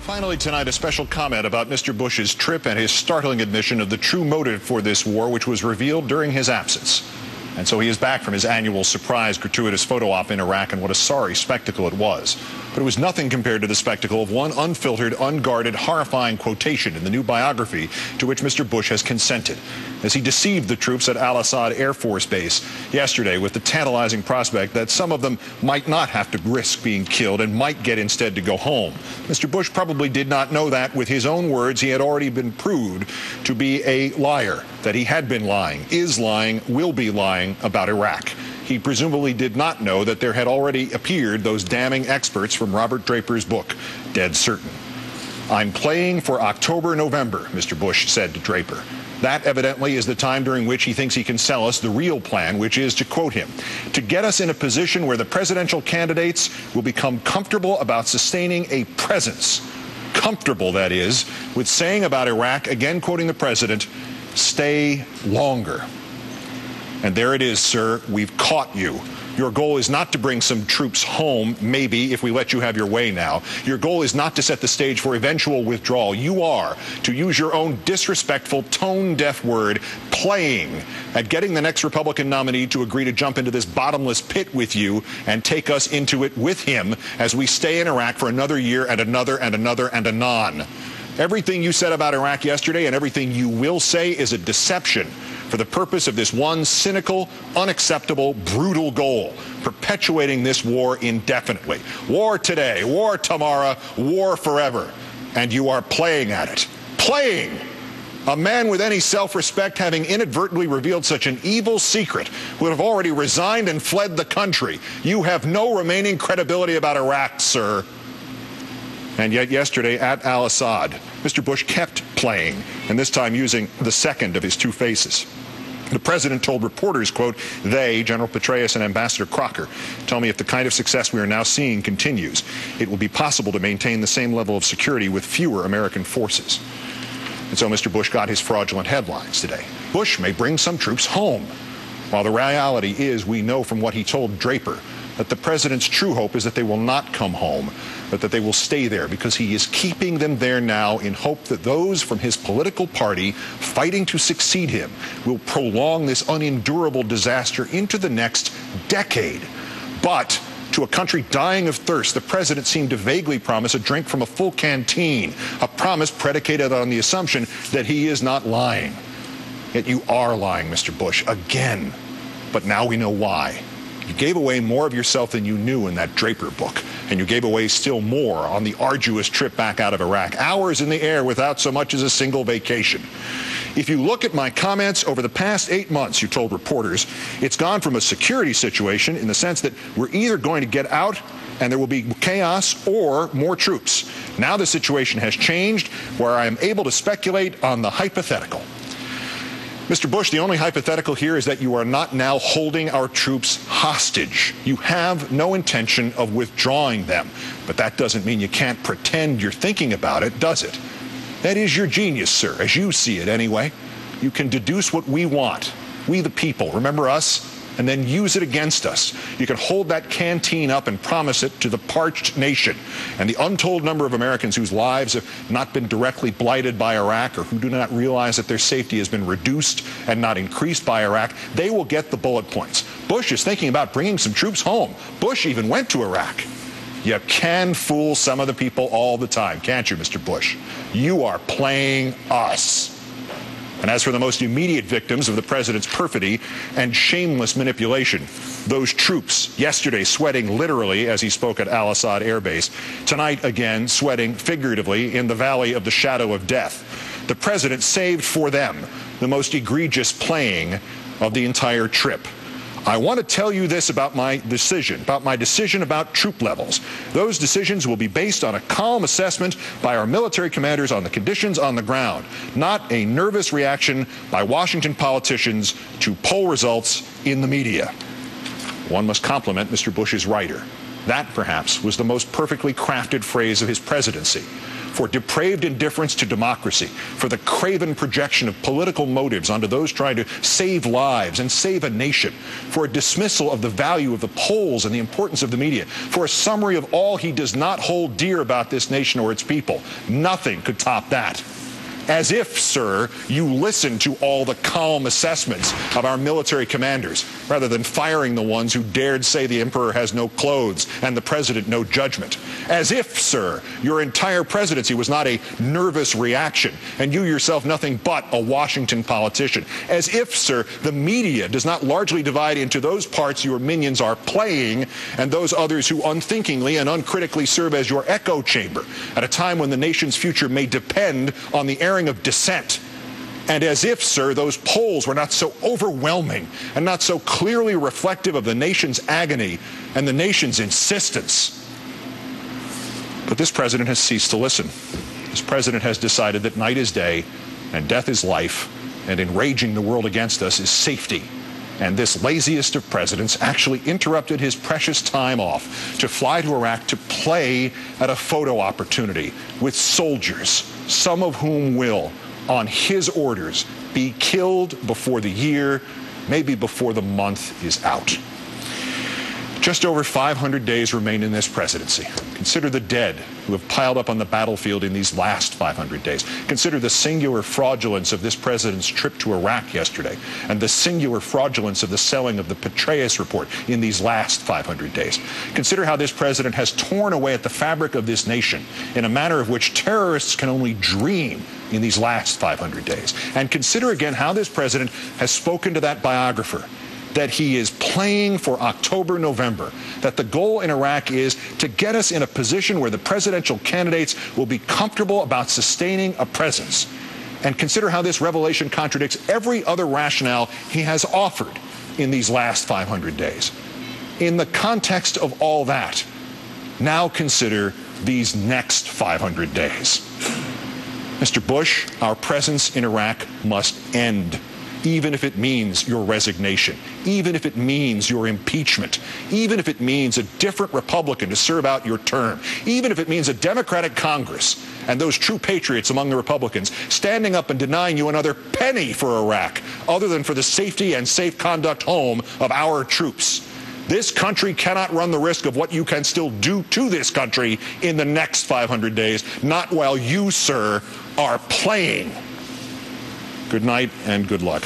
Finally tonight, a special comment about Mr. Bush's trip and his startling admission of the true motive for this war, which was revealed during his absence. And so he is back from his annual surprise gratuitous photo op in Iraq, and what a sorry spectacle it was. But it was nothing compared to the spectacle of one unfiltered, unguarded, horrifying quotation in the new biography to which Mr. Bush has consented, as he deceived the troops at Al-Assad Air Force Base yesterday with the tantalizing prospect that some of them might not have to risk being killed and might get instead to go home. Mr. Bush probably did not know that. With his own words, he had already been proved to be a liar, that he had been lying, is lying, will be lying about Iraq. He presumably did not know that there had already appeared those damning experts from Robert Draper's book, Dead Certain. "I'm playing for October, November," Mr. Bush said to Draper. That evidently is the time during which he thinks he can sell us the real plan, which is, to quote him, "to get us in a position where the presidential candidates will become comfortable about sustaining a presence." Comfortable, that is, with saying about Iraq, again quoting the president, "stay longer." And there it is, sir. We've caught you. Your goal is not to bring some troops home, maybe, if we let you have your way now. Your goal is not to set the stage for eventual withdrawal. You are, to use your own disrespectful, tone-deaf word, playing at getting the next Republican nominee to agree to jump into this bottomless pit with you and take us into it with him as we stay in Iraq for another year and another and another and anon. Everything you said about Iraq yesterday and everything you will say is a deception for the purpose of this one cynical, unacceptable, brutal goal, perpetuating this war indefinitely. War today, war tomorrow, war forever. And you are playing at it. Playing! A man with any self-respect, having inadvertently revealed such an evil secret, would have already resigned and fled the country. You have no remaining credibility about Iraq, sir. And yet yesterday at Al-Assad, Mr. Bush kept playing, and this time using the second of his two faces. The president told reporters, quote, "They, General Petraeus and Ambassador Crocker, tell me if the kind of success we are now seeing continues, it will be possible to maintain the same level of security with fewer American forces." And so Mr. Bush got his fraudulent headlines today. Bush may bring some troops home, while the reality is, we know from what he told Draper, that the president's true hope is that they will not come home, but that they will stay there, because he is keeping them there now in hope that those from his political party fighting to succeed him will prolong this unendurable disaster into the next decade. But to a country dying of thirst, the president seemed to vaguely promise a drink from a full canteen, a promise predicated on the assumption that he is not lying. Yet you are lying, Mr. Bush, again. But now we know why. You gave away more of yourself than you knew in that Draper book, and you gave away still more on the arduous trip back out of Iraq. Hours in the air without so much as a single vacation. If you look at my comments over the past 8 months, you told reporters, it's gone from a security situation in the sense that we're either going to get out and there will be chaos or more troops. Now the situation has changed, where I am able to speculate on the hypothetical. Mr. Bush, the only hypothetical here is that you are not now holding our troops hostage. You have no intention of withdrawing them. But that doesn't mean you can't pretend you're thinking about it, does it? That is your genius, sir, as you see it anyway. You can deduce what we want, we the people, remember us, and then use it against us. You can hold that canteen up and promise it to the parched nation. And the untold number of Americans whose lives have not been directly blighted by Iraq, or who do not realize that their safety has been reduced and not increased by Iraq, they will get the bullet points. Bush is thinking about bringing some troops home. Bush even went to Iraq. You can fool some of the people all the time, can't you, Mr. Bush? You are playing us. And as for the most immediate victims of the president's perfidy and shameless manipulation, those troops yesterday sweating literally as he spoke at Al-Assad Air Base, tonight again sweating figuratively in the valley of the shadow of death, the president saved for them the most egregious playing of the entire trip. I want to tell you this about my decision about troop levels. Those decisions will be based on a calm assessment by our military commanders on the conditions on the ground, not a nervous reaction by Washington politicians to poll results in the media. One must compliment Mr. Bush's writer. That, perhaps, was the most perfectly crafted phrase of his presidency. For depraved indifference to democracy, for the craven projection of political motives onto those trying to save lives and save a nation, for a dismissal of the value of the polls and the importance of the media, for a summary of all he does not hold dear about this nation or its people. Nothing could top that. As if, sir, you listened to all the calm assessments of our military commanders, rather than firing the ones who dared say the emperor has no clothes and the president no judgment. As if, sir, your entire presidency was not a nervous reaction, and you yourself nothing but a Washington politician. As if, sir, the media does not largely divide into those parts your minions are playing and those others who unthinkingly and uncritically serve as your echo chamber at a time when the nation's future may depend on the airing of dissent. And as if, sir, those polls were not so overwhelming and not so clearly reflective of the nation's agony and the nation's insistence. But this president has ceased to listen. This president has decided that night is day and death is life, and enraging the world against us is safety. And this laziest of presidents actually interrupted his precious time off to fly to Iraq to play at a photo opportunity with soldiers, some of whom will, on his orders, be killed before the year, maybe before the month is out. Just over 500 days remain in this presidency. Consider the dead who have piled up on the battlefield in these last 500 days. Consider the singular fraudulence of this president's trip to Iraq yesterday, and the singular fraudulence of the selling of the Petraeus report in these last 500 days. Consider how this president has torn away at the fabric of this nation in a manner of which terrorists can only dream in these last 500 days. And consider again how this president has spoken to that biographer, that he is playing for October, November, that the goal in Iraq is to get us in a position where the presidential candidates will be comfortable about sustaining a presence. And consider how this revelation contradicts every other rationale he has offered in these last 500 days. In the context of all that, now consider these next 500 days. Mr. Bush, our presence in Iraq must end, even if it means your resignation, even if it means your impeachment, even if it means a different Republican to serve out your term, even if it means a Democratic Congress and those true patriots among the Republicans standing up and denying you another penny for Iraq, other than for the safety and safe conduct home of our troops. This country cannot run the risk of what you can still do to this country in the next 500 days, not while you, sir, are playing. Good night and good luck.